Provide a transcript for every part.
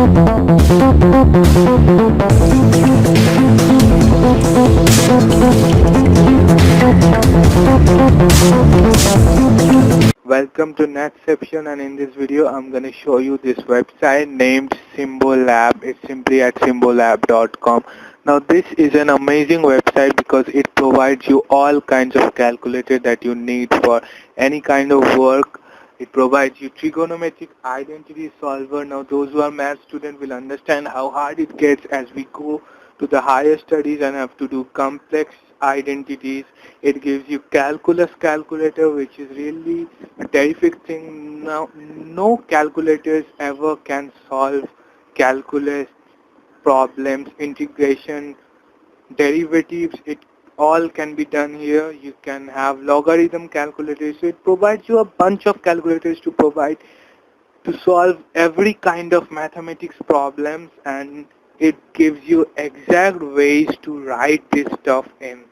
Welcome to Netception, and in this video I'm going to show you this website named Symbolab. It's simply at symbolab.com. Now this is an amazing website because it provides you all kinds of calculator that you need for any kind of work. It provides you trigonometric identity solver. Now those who are math students will understand how hard it gets as we go to the higher studies and have to do complex identities. It gives you calculus calculator, which is really a terrific thing. Now no calculators ever can solve calculus problems, integration, derivatives. It all can be done here. You can have logarithm calculators. So it provides you a bunch of calculators to solve every kind of mathematics problems, and it gives you exact ways to write this stuff in.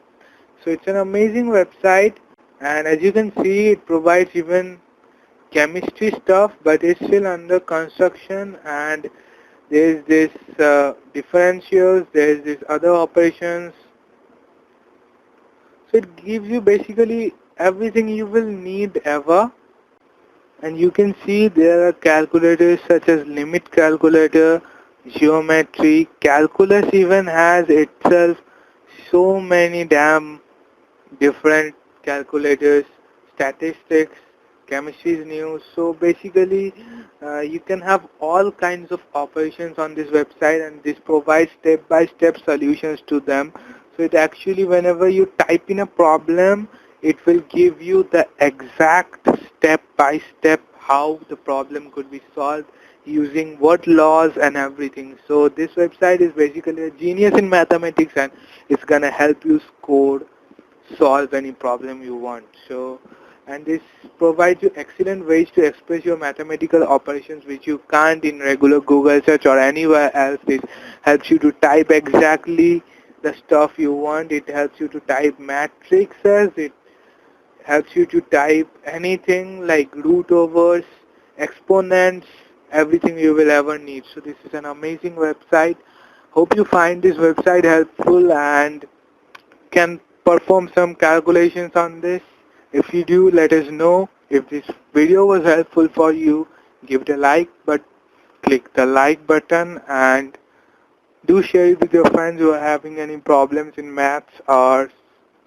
So it's an amazing website, and as you can see, it provides even chemistry stuff, but it's still under construction, and there's this differentials, there's this other operations. So it gives you basically everything you will need ever. And you can see there are calculators such as limit calculator, geometry, calculus even has itself so many damn different calculators, statistics, chemistry is new. So basically you can have all kinds of operations on this website, and this provides step-by-step solutions to them. So it actually, whenever you type in a problem, it will give you the exact step-by-step how the problem could be solved using what laws and everything. So this website is basically a genius in mathematics, and it's gonna help you solve any problem you want. So, and this provides you excellent ways to express your mathematical operations which you can't in regular Google search or anywhere else. This helps you to type exactly the stuff you want. It helps you to type matrices. It helps you to type anything like root overs, exponents, everything you will ever need. So this is an amazing website. Hope you find this website helpful and can perform some calculations on this. If you do, let us know. If this video was helpful for you, give it a like, but click the like button, and do share it with your friends who are having any problems in maths or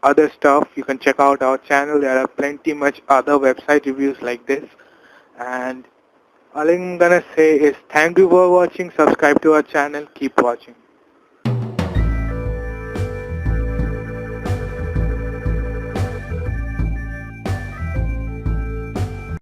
other stuff. You can check out our channel. There are plenty much other website reviews like this. And all I'm gonna say is thank you for watching. Subscribe to our channel. Keep watching.